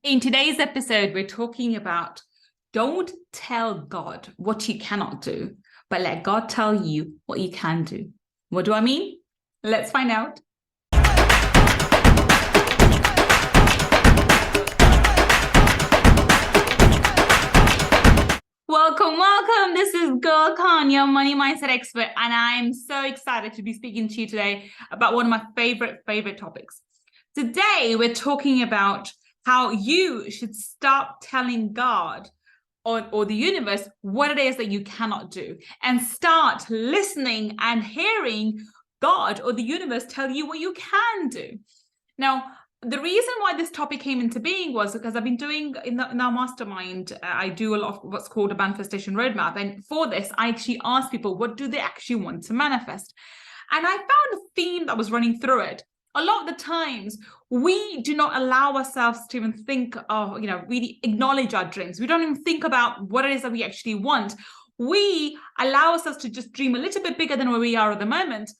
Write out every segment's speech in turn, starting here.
In today's episode, we're talking about don't tell God what you cannot do, but let God tell you what you can do. What do I mean? Let's find out. Welcome. This is Gullkhan, your money mindset expert, and I'm so excited to be speaking to you today about one of my favorite topics. Today, we're talking about how you should stop telling God or the universe what it is that you cannot do, and start listening and hearing God or the universe tell you what you can do. Now, the reason why this topic came into being was because I've been doing in our mastermind, I do a lot of what's called a manifestation roadmap. And for this, I actually ask people, what do they actually want to manifest? And I found a theme that was running through it. A lot of the times, we do not allow ourselves to even think of, really acknowledge our dreams. We don't even think about what it is that we actually want. We allow ourselves to just dream a little bit bigger than where we are at the moment.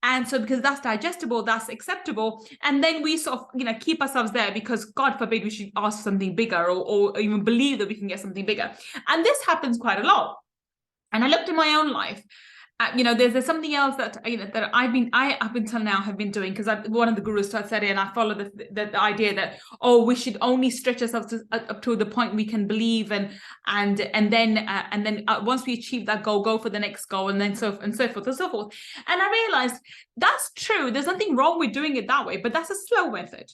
And so because that's digestible, that's acceptable. And then we sort of, keep ourselves there because God forbid we should ask for something bigger or even believe that we can get something bigger. And this happens quite a lot. And I looked in my own life. There's something else that that I've been till now have been doing, because one of the gurus said it, and I follow the idea that we should only stretch ourselves up to the point we can believe, and then once we achieve that goal, go for the next goal, and then so forth and so forth. And I realized that's true. There's nothing wrong with doing it that way, but that's a slow method.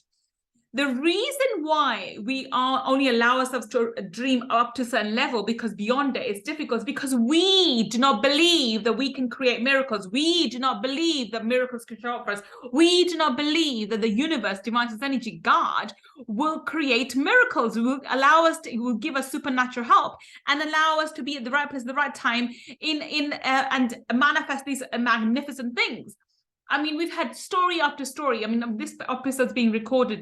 The reason why we only allow ourselves to dream up to a certain level, because beyond it it's difficult, because we do not believe that we can create miracles. We do not believe that miracles can show up for us. We do not believe that the universe, divine energy, God, will create miracles. It will allow us it will give us supernatural help and allow us to be at the right place at the right time and manifest these magnificent things. I mean, we've had story after story. I mean, this episode's being recorded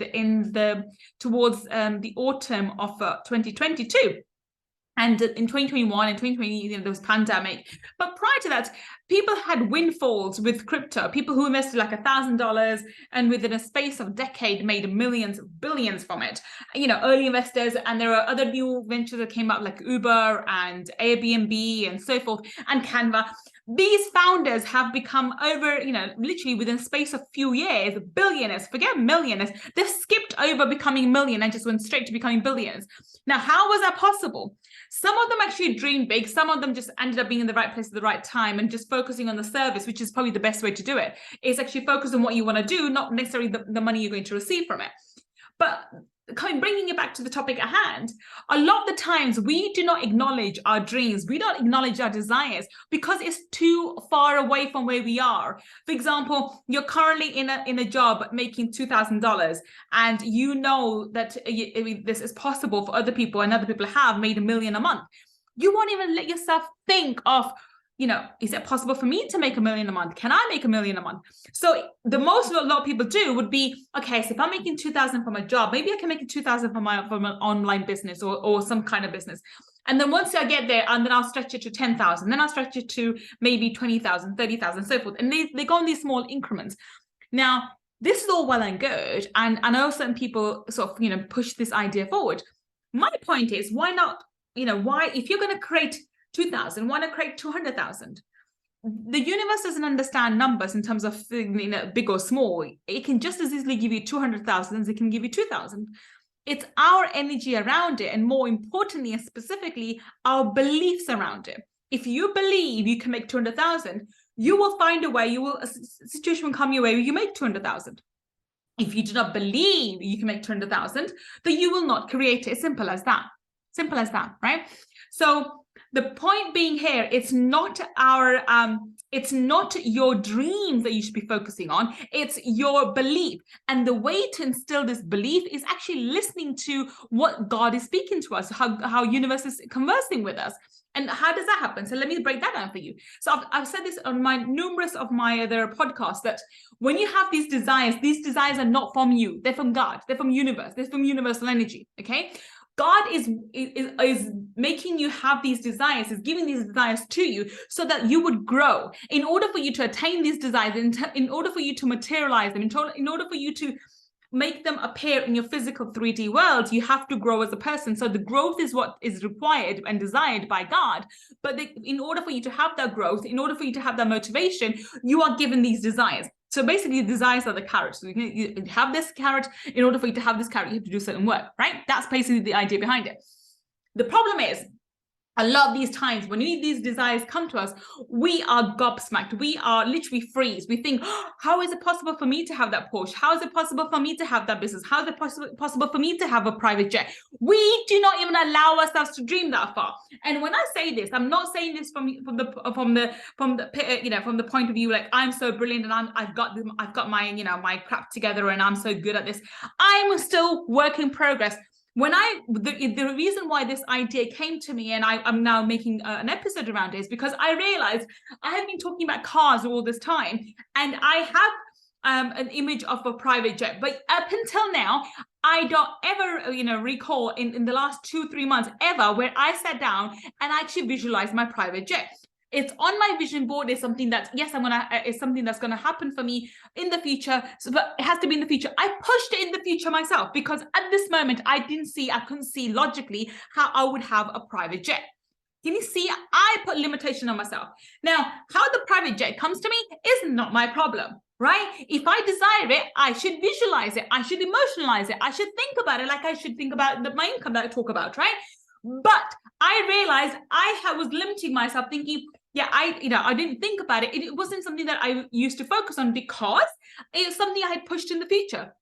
towards the autumn of 2022. And in 2021 and 2020, there was pandemic. But prior to that, people had windfalls with crypto. People who invested like $1,000 and within a space of a decade made millions, billions from it. Early investors, and there are other new ventures that came up like Uber and Airbnb and so forth, and Canva. These founders have become literally within a space of few years, billionaires, forget millionaires. They've skipped over becoming millionaires and just went straight to becoming billions. Now, how was that possible? Some of them actually dreamed big. Some of them just ended up being in the right place at the right time and just focusing on the service, which is probably the best way to do it. Is actually focus on what you want to do, not necessarily the money you're going to receive from it. But bringing it back to the topic at hand, a lot of the times we do not acknowledge our dreams. We don't acknowledge our desires because it's too far away from where we are. For example, you're currently in a job making $2,000, and you know that this is possible for other people, and other people have made $1 million a month. You won't even let yourself think of, is it possible for me to make $1 million a month? Can I make $1 million a month? So the most a lot of people do would be, okay, so if I'm making 2,000 from a job, maybe I can make it 2,000 from an online business or some kind of business. And then once I get there, and then I'll stretch it to 10,000, then I'll stretch it to maybe 20,000, 30,000, so forth. And they go in these small increments. Now, this is all well and good. And I know certain people sort of, push this idea forward. My point is, why not, if you're going to create 2,000, why not create 200,000? The universe doesn't understand numbers in terms of big or small. It can just as easily give you 200,000 as it can give you 2,000. It's our energy around it, and more importantly and specifically, our beliefs around it. If you believe you can make 200,000, you will find a way. A situation will come your way where you make 200,000. If you do not believe you can make 200,000, then you will not create it. Simple as that. Simple as that, right? So the point being here, it's not your dreams that you should be focusing on. It's your belief. And the way to instill this belief is actually listening to what God is speaking to us, how universe is conversing with us. And how does that happen? So let me break that down for you. So I've said this on numerous of my other podcasts, that when you have these desires are not from you. They're from God. They're from universe. They're from universal energy. Okay. God is making you have these desires, is giving these desires to you so that you would grow. In order for you to attain these desires, in order for you to materialize them, in order for you to make them appear in your physical 3D world, you have to grow as a person. So the growth is what is required and desired by God. But in order for you to have that growth, in order for you to have that motivation, you are given these desires. So basically, desires are the carrot. So you have this carrot. In order for you to have this carrot, you have to do certain work, right? That's basically the idea behind it. The problem is, a lot of these times when these desires come to us, we are gobsmacked. We are literally freeze. We think, oh, how is it possible for me to have that Porsche? How is it possible for me to have that business? How is it possible for me to have a private jet? We do not even allow ourselves to dream that far. And when I say this, I'm not saying this from the point of view like I'm so brilliant and I've got my my crap together and I'm so good at this. I'm still work in progress. When the reason why this idea came to me and I'm now making an episode around it is because I realized I have been talking about cars all this time and I have an image of a private jet, but up until now I don't ever recall in the last 2-3 months ever where I sat down and actually visualized my private jet. It's on my vision board. It's something that, yes, it's something that's going to happen for me in the future. So, but it has to be in the future. I pushed it in the future myself because at this moment, I couldn't see logically how I would have a private jet. Can you see? I put limitation on myself. Now, how the private jet comes to me is not my problem, right? If I desire it, I should visualize it. I should emotionalize it. I should think about it like I should think about my income that I talk about, right? But I realized I was limiting myself thinking, yeah, I didn't think about it. It wasn't something that I used to focus on because it was something I had pushed in the future.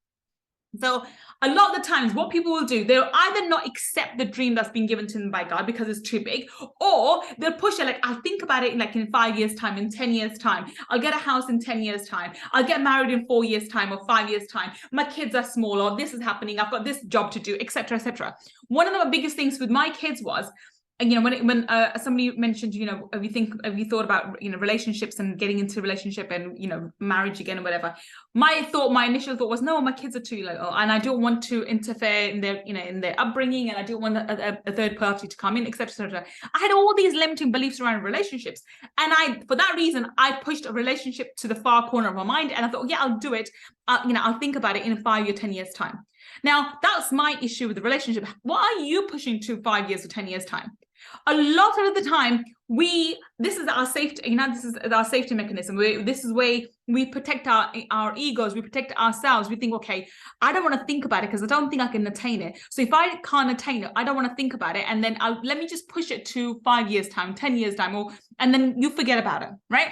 So a lot of the times what people will do, they'll either not accept the dream that's been given to them by God because it's too big, or they'll push it like, I'll think about it in 5 years time, in 10 years time, I'll get a house in 10 years time, I'll get married in 4 years time or 5 years time, my kids are small, or this is happening, I've got this job to do, etc., etc. One of the biggest things with my kids was, and when somebody mentioned, have you thought about relationships and getting into a relationship and marriage again or whatever, my initial thought was, no, my kids are too little and I don't want to interfere in their in their upbringing, and I don't want a third party to come in, etc., etc. I had all these limiting beliefs around relationships, and for that reason I pushed a relationship to the far corner of my mind, and I thought, yeah, I'll do it, I'll think about it in 5 or 10 years time. Now that's my issue with the relationship. What are you pushing to 5 years or 10 years time? A lot of the time, this is our safety. This is our safety mechanism. This is where we protect our egos. We protect ourselves. We think, okay, I don't want to think about it because I don't think I can attain it. So if I can't attain it, I don't want to think about it, and then let me just push it to 5 years time, 10 years time, and then you forget about it, right?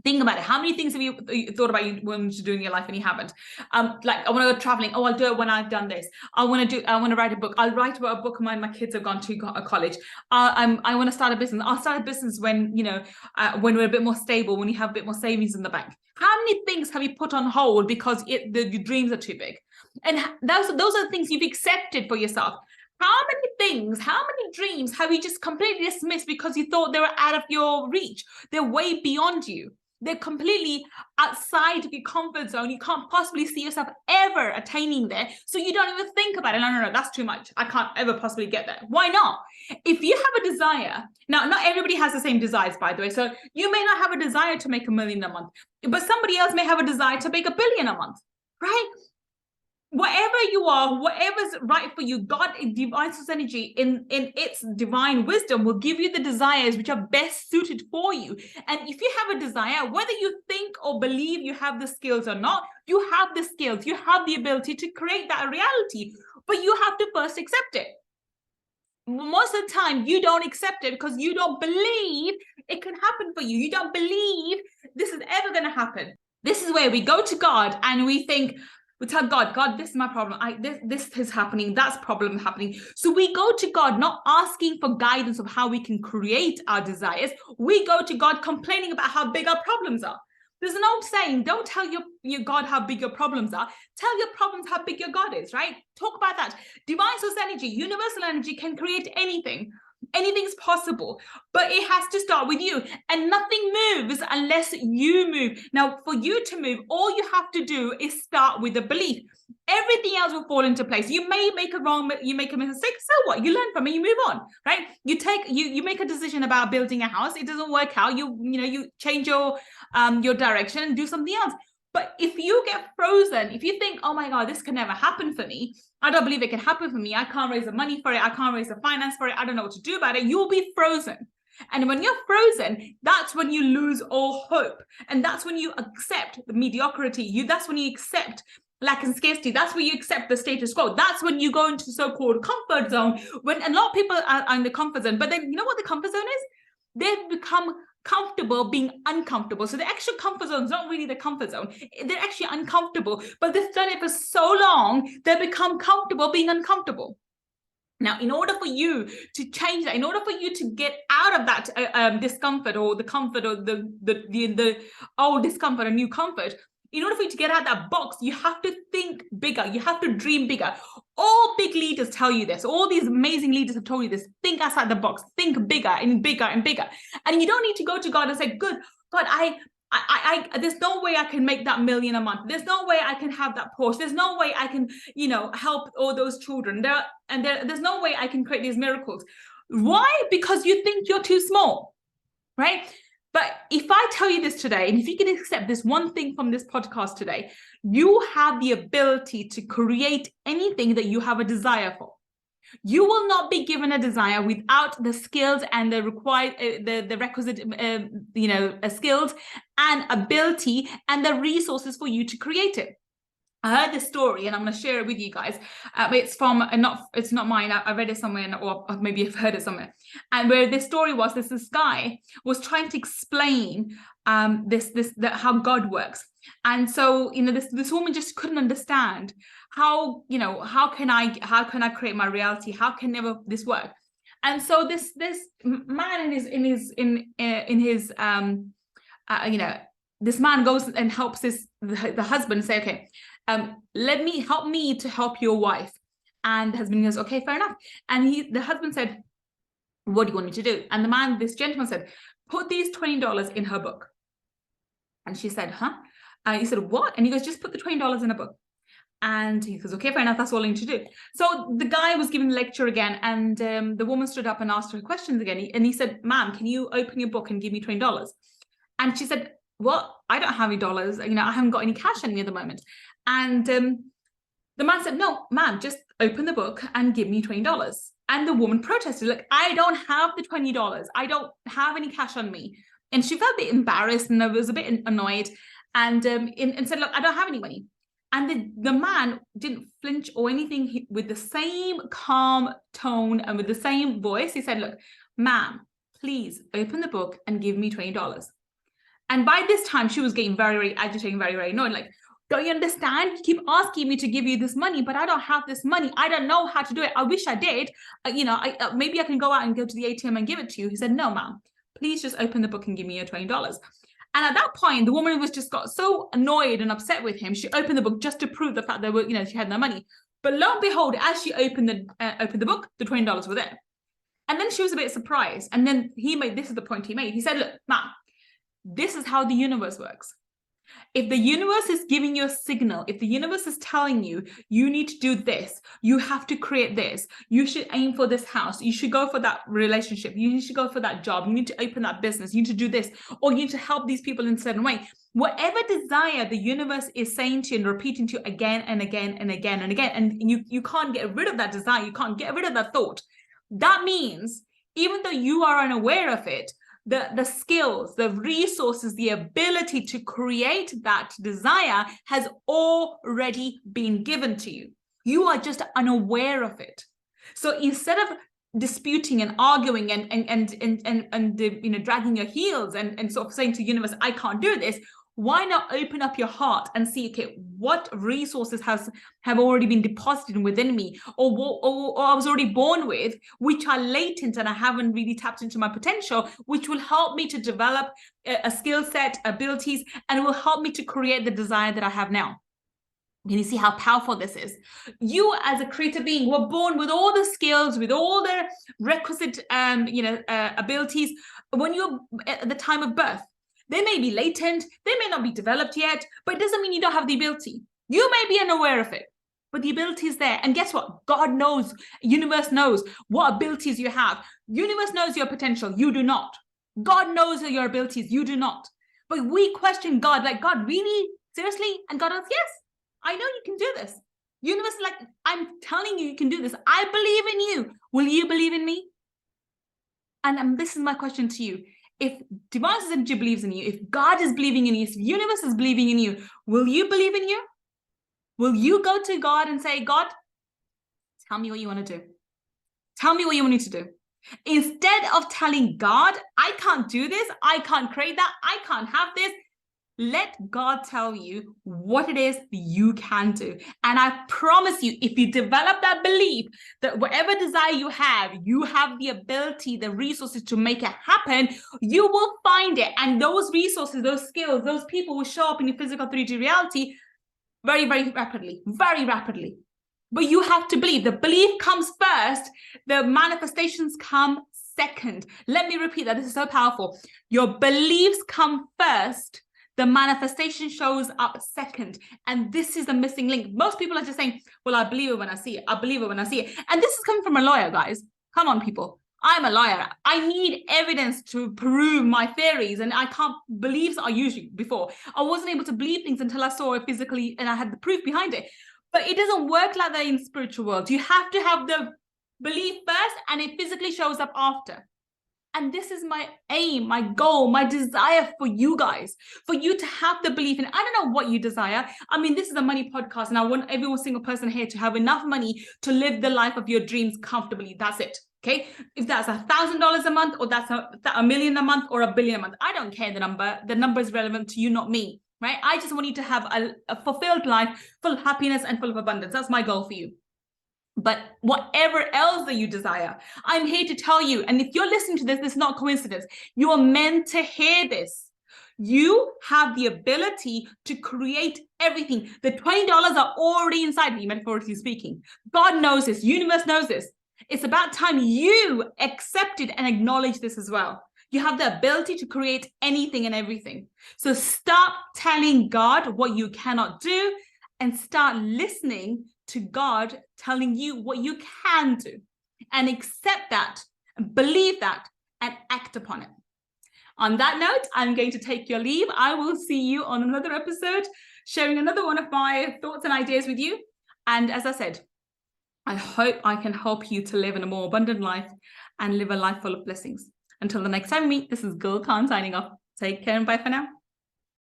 Think about it. How many things have you thought about you wanting to do in your life and you haven't? Like, I want to go traveling. Oh, I'll do it when I've done this. I want to write a book. I'll write about a book when my kids have gone to college. I want to start a business. I'll start a business when when we're a bit more stable, when you have a bit more savings in the bank. How many things have you put on hold because your dreams are too big? And those are the things you've accepted for yourself. How many things, how many dreams have you just completely dismissed because you thought they were out of your reach? They're way beyond you. They're completely outside of your comfort zone. You can't possibly see yourself ever attaining there. So you don't even think about it. No, that's too much. I can't ever possibly get there. Why not? If you have a desire, now, not everybody has the same desires, by the way. So you may not have a desire to make $1 million a month, but somebody else may have a desire to make $1 billion a month, right? Whatever you are, whatever's right for you, God in divine source energy in its divine wisdom will give you the desires which are best suited for you. And if you have a desire, whether you think or believe you have the skills or not, you have the skills, you have the ability to create that reality, but you have to first accept it. Most of the time, you don't accept it because you don't believe it can happen for you. You don't believe this is ever going to happen. This is where we go to God and we think, we tell God, this is my problem. This is happening. That's problem happening. So we go to God, not asking for guidance of how we can create our desires. We go to God complaining about how big our problems are. There's an old saying, don't tell your God how big your problems are. Tell your problems how big your God is, right? Talk about that. Divine source energy, universal energy can create anything. Anything's possible, but it has to start with you, and nothing moves unless you move. Now, for you to move, all you have to do is start with a belief. Everything else will fall into place. You may make a mistake. So what? You learn from it. You move on, right? You make a decision about building a house. It doesn't work out. You change your direction and do something else. But if you get frozen, if you think, oh my God, this can never happen for me, I don't believe it can happen for me, I can't raise the money for it, I can't raise the finance for it, I don't know what to do about it, you'll be frozen. And when you're frozen, that's when you lose all hope. And that's when you accept the mediocrity. That's when you accept lack and scarcity. That's when you accept the status quo. That's when you go into so-called comfort zone, when a lot of people are in the comfort zone. But then you know what the comfort zone is? They've become comfortable being uncomfortable. So the actual comfort zone is not really the comfort zone. They're actually uncomfortable, but they've done it for so long, they become comfortable being uncomfortable. Now, in order for you to change that, in order for you to get out of that discomfort, or the comfort, or the old discomfort and new comfort, in order for you to get out of that box, you have to think bigger. You have to dream bigger. All big leaders tell you this. All these amazing leaders have told you this. Think outside the box. Think bigger and bigger and bigger. And you don't need to go to God and say, "Good God, I there's no way I can make that $1 million a month. There's no way I can have that Porsche. There's no way I can, help all those children. There's no way I can create these miracles." Why? Because you think you're too small, right? But if I tell you this today, and if you can accept this one thing from this podcast today, you have the ability to create anything that you have a desire for. You will not be given a desire without the skills and the required, the requisite, skills and ability and the resources for you to create it. I heard this story, and I'm going to share it with you guys. It's not mine. I read it somewhere, or maybe I've heard it somewhere. And where this story was, this guy was trying to explain how God works. And so, this woman just couldn't understand how can I create my reality? How can this work? And so this man this man goes and helps the husband say, okay, help me to help your wife. And the husband goes, okay, fair enough. And the husband said, what do you want me to do? And this gentleman said, put these $20 in her book. And she said, huh? He said, what? And he goes, just put the $20 in a book. And he goes, okay, fair enough, that's all I need to do. So the guy was giving the lecture again, and the woman stood up and asked her questions again. And he said, ma'am, can you open your book and give me $20? And she said, well, I don't have any dollars. I haven't got any cash on me at the moment. And the man said, no, ma'am, just open the book and give me $20. And the woman protested, like, I don't have the $20. I don't have any cash on me. And she felt a bit embarrassed and was a bit annoyed, and said, look, I don't have any money. And the man didn't flinch or anything. With the same calm tone and with the same voice, he said, look, ma'am, please open the book and give me $20. And by this time, she was getting very, very agitated, very, very annoyed. Like, don't you understand? You keep asking me to give you this money, but I don't have this money. I don't know how to do it. I wish I did. Maybe I can go out and go to the ATM and give it to you. He said, no, ma'am, please just open the book and give me your $20. And at that point, the woman got so annoyed and upset with him. She opened the book just to prove the fact that she had no money. But lo and behold, as she opened the book, the $20 were there. And then she was a bit surprised. And then this is the point he made. He said, look, ma'am, this is how the universe works. If the universe is giving you a signal, if the universe is telling you, you need to do this, you have to create this, you should aim for this house, you should go for that relationship, you need to go for that job, you need to open that business, you need to do this, or you need to help these people in a certain way. Whatever desire the universe is saying to you and repeating to you again and again and again and again, and you can't get rid of that desire, you can't get rid of that thought. That means even though you are unaware of it, the skills, the resources, the ability to create that desire has already been given to you. You are just unaware of it. So instead of disputing and arguing and dragging your heels and sort of saying to the universe, I can't do this, why not open up your heart and see, okay, what resources have already been deposited within me, or I was already born with, which are latent and I haven't really tapped into my potential, which will help me to develop a skill set, abilities, and it will help me to create the desire that I have now. Can you see how powerful this is? You as a creative being were born with all the skills, with all the requisite abilities when you're at the time of birth. They may be latent, they may not be developed yet, but it doesn't mean you don't have the ability. You may be unaware of it, but the ability is there. And guess what? God knows, universe knows what abilities you have. Universe knows your potential, you do not. God knows your abilities, you do not. But we question God, like, God, really? Seriously? And God goes, yes, I know you can do this. Universe is like, I'm telling you, you can do this. I believe in you. Will you believe in me? And this is my question to you. If divine energy believes in you, if God is believing in you, if the universe is believing in you, will you believe in you? Will you go to God and say, God, tell me what you want to do. Tell me what you want me to do. Instead of telling God, I can't do this, I can't create that, I can't have this, let God tell you what it is you can do. And I promise you, if you develop that belief that whatever desire you have the ability, the resources to make it happen, you will find it. And those resources, those skills, those people will show up in your physical 3D reality very, very rapidly, very rapidly. But you have to believe. The belief comes first. The manifestations come second. Let me repeat that. This is so powerful. Your beliefs come first. The manifestation shows up second. And this is the missing link. Most people are just saying, well, I believe it when I see it. I believe it when I see it. And this is coming from a lawyer, guys. Come on, people. I'm a lawyer. I need evidence to prove my theories. And I can't, beliefs are usually before. I wasn't able to believe things until I saw it physically and I had the proof behind it. But it doesn't work like that in the spiritual world. You have to have the belief first and it physically shows up after. And this is my aim, my goal, my desire for you guys, for you to have the belief in, I don't know what you desire. I mean, this is a money podcast and I want every single person here to have enough money to live the life of your dreams comfortably. That's it. Okay. If that's $1,000 a month or that's a million a month or $1 billion a month, I don't care the number. The number is relevant to you, not me. Right? I just want you to have a fulfilled life, full of happiness and full of abundance. That's my goal for you. But whatever else that you desire, I'm here to tell you. And if you're listening to this, this is not coincidence. You are meant to hear this. You have the ability to create everything. The $20 are already inside you, metaphorically speaking. God knows this. Universe knows this. It's about time you accept it and acknowledge this as well. You have the ability to create anything and everything. So stop telling God what you cannot do and start listening to God telling you what you can do, and accept that and believe that and act upon it. On that note, I'm going to take your leave. I will see you on another episode, sharing another one of my thoughts and ideas with you. And as I said, I hope I can help you to live in a more abundant life and live a life full of blessings. Until the next time we meet, this is Gulkhan signing off. Take care and bye for now.